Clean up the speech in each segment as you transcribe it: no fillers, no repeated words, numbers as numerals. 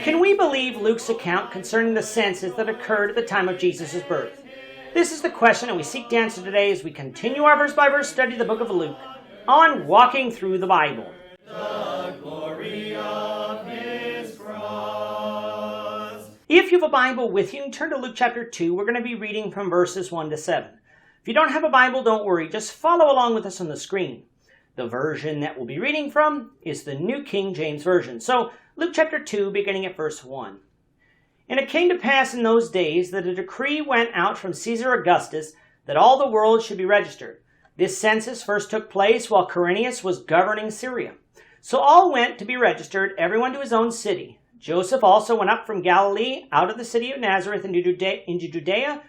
Can we believe Luke's account concerning the census that occurred at the time of Jesus' birth? This is the question that we seek to answer today as we continue our verse-by-verse study of the book of Luke on Walking Through the Bible. The glory of his cross. If you have a Bible with you, turn to Luke chapter 2. We're going to be reading from verses 1 to 7. If you don't have a Bible, don't worry. Just follow along with us on the screen. The version that we'll be reading from is the New King James Version. So, Luke chapter 2, beginning at verse 1. And it came to pass in those days that a decree went out from Caesar Augustus that all the world should be registered. This census first took place while Quirinius was governing Syria. So all went to be registered, everyone to his own city. Joseph also went up from Galilee, out of the city of Nazareth into Judea,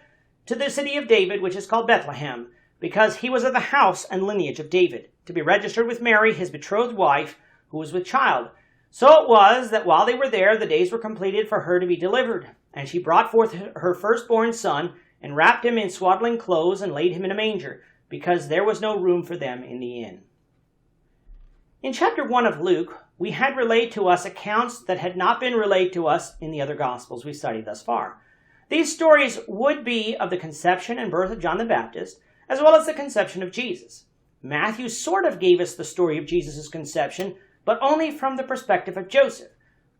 to the city of David, which is called Bethlehem, because he was of the house and lineage of David, to be registered with Mary, his betrothed wife, who was with child. So it was that while they were there, the days were completed for her to be delivered. And she brought forth her firstborn son, and wrapped him in swaddling clothes, and laid him in a manger, because there was no room for them in the inn. In chapter 1 of Luke, we had relayed to us accounts that had not been relayed to us in the other Gospels we studied thus far. These stories would be of the conception and birth of John the Baptist, as well as the conception of Jesus. Matthew sort of gave us the story of Jesus' conception, but only from the perspective of Joseph.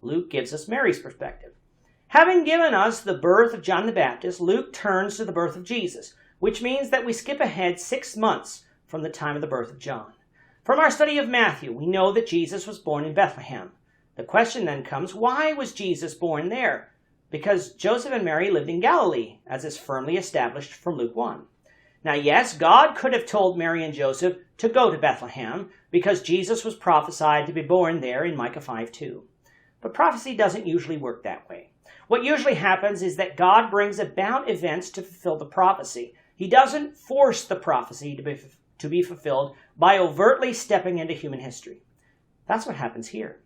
Luke gives us Mary's perspective. Having given us the birth of John the Baptist, Luke turns to the birth of Jesus, which means that we skip ahead 6 months from the time of the birth of John. From our study of Matthew, we know that Jesus was born in Bethlehem. The question then comes, why was Jesus born there? Because Joseph and Mary lived in Galilee, as is firmly established from Luke 1. Now, yes, God could have told Mary and Joseph to go to Bethlehem because Jesus was prophesied to be born there in Micah 5:2. But prophecy doesn't usually work that way. What usually happens is that God brings about events to fulfill the prophecy. He doesn't force the prophecy to be fulfilled by overtly stepping into human history. That's what happens here.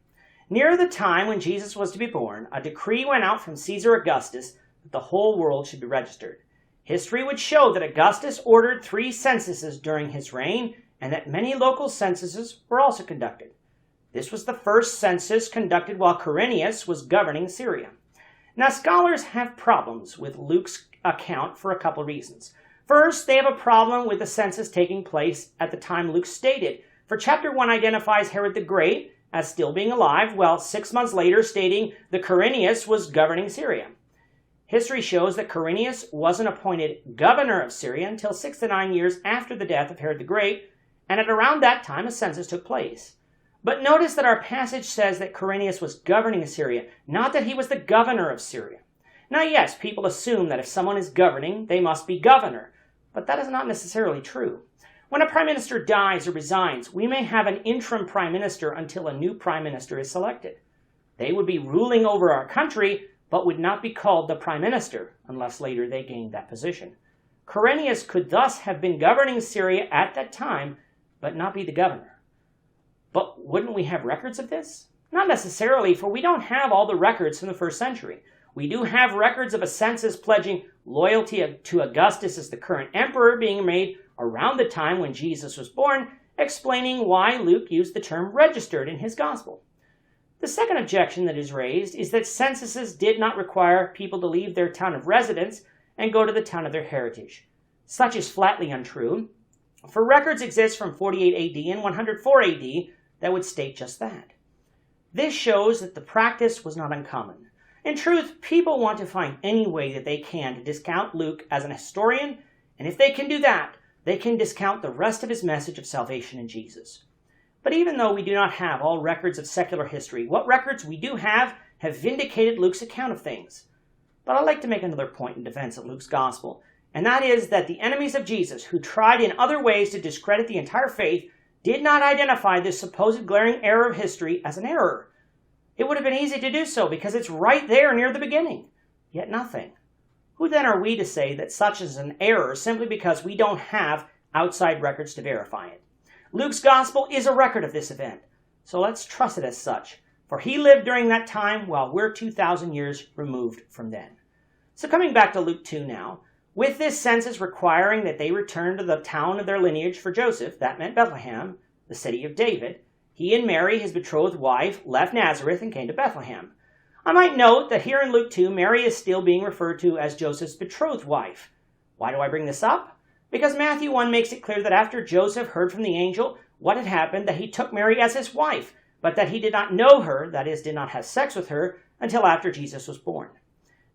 Near the time when Jesus was to be born, a decree went out from Caesar Augustus that the whole world should be registered. History would show that Augustus ordered 3 censuses during his reign, and that many local censuses were also conducted. This was the first census conducted while Quirinius was governing Syria. Now, scholars have problems with Luke's account for a couple reasons. First, they have a problem with the census taking place at the time Luke stated, for chapter 1 identifies Herod the Great as still being alive, while 6 months later stating that Quirinius was governing Syria. History shows that Quirinius wasn't appointed governor of Syria until 6 to 9 years after the death of Herod the Great, and at around that time a census took place. But notice that our passage says that Quirinius was governing Syria, not that he was the governor of Syria. Now yes, people assume that if someone is governing, they must be governor, but that is not necessarily true. When a prime minister dies or resigns, we may have an interim prime minister until a new prime minister is selected. They would be ruling over our country, but would not be called the prime minister unless later they gained that position. Quirinius could thus have been governing Syria at that time, but not be the governor. But wouldn't we have records of this? Not necessarily, for we don't have all the records from the first century. We do have records of a census pledging loyalty to Augustus as the current emperor being made around the time when Jesus was born, explaining why Luke used the term registered in his gospel. The second objection that is raised is that censuses did not require people to leave their town of residence and go to the town of their heritage. Such is flatly untrue, for records exist from 48 AD and 104 AD that would state just that. This shows that the practice was not uncommon. In truth, people want to find any way that they can to discount Luke as an historian, and if they can do that, they can discount the rest of his message of salvation in Jesus. But even though we do not have all records of secular history, what records we do have vindicated Luke's account of things. But I'd like to make another point in defense of Luke's gospel, and that is that the enemies of Jesus, who tried in other ways to discredit the entire faith, did not identify this supposed glaring error of history as an error. It would have been easy to do so because it's right there near the beginning, yet nothing. Who then are we to say that such is an error simply because we don't have outside records to verify it? Luke's gospel is a record of this event, so let's trust it as such, for he lived during that time while we're 2,000 years removed from then. So coming back to Luke 2 now, with this census requiring that they return to the town of their lineage for Joseph, that meant Bethlehem, the city of David, he and Mary, his betrothed wife, left Nazareth and came to Bethlehem. I might note that here in Luke 2, Mary is still being referred to as Joseph's betrothed wife. Why do I bring this up? Because Matthew 1 makes it clear that after Joseph heard from the angel what had happened, that he took Mary as his wife, but that he did not know her, that is, did not have sex with her, until after Jesus was born.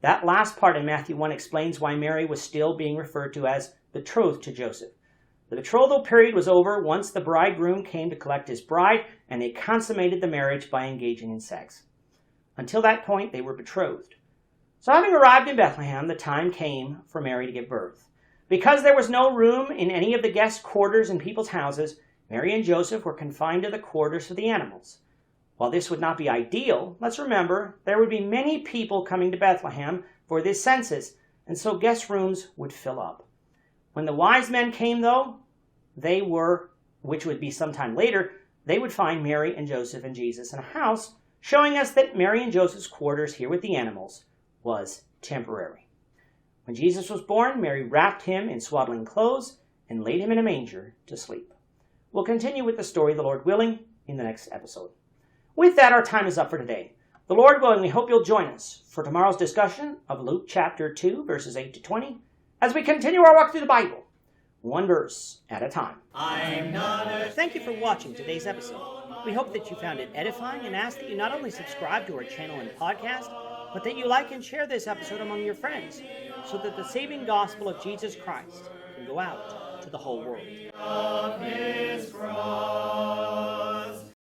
That last part in Matthew 1 explains why Mary was still being referred to as betrothed to Joseph. The betrothal period was over once the bridegroom came to collect his bride, and they consummated the marriage by engaging in sex. Until that point, they were betrothed. So having arrived in Bethlehem, the time came for Mary to give birth. Because there was no room in any of the guest quarters in people's houses, Mary and Joseph were confined to the quarters for the animals. While this would not be ideal, let's remember there would be many people coming to Bethlehem for this census, and so guest rooms would fill up. When the wise men came, though, which would be sometime later, they would find Mary and Joseph and Jesus in a house, showing us that Mary and Joseph's quarters here with the animals was temporary. When Jesus was born, Mary wrapped him in swaddling clothes and laid him in a manger to sleep. We'll continue with the story, the Lord willing, in the next episode. With that, our time is up for today. The Lord willing, we hope you'll join us for tomorrow's discussion of Luke chapter 2, verses 8 to 20, as we continue our walk through the Bible, one verse at a time. Thank you for watching today's episode. We hope that you found it edifying and ask that you not only subscribe to our channel and podcast, but that you like and share this episode among your friends, so that the saving gospel of Jesus Christ can go out to the whole world.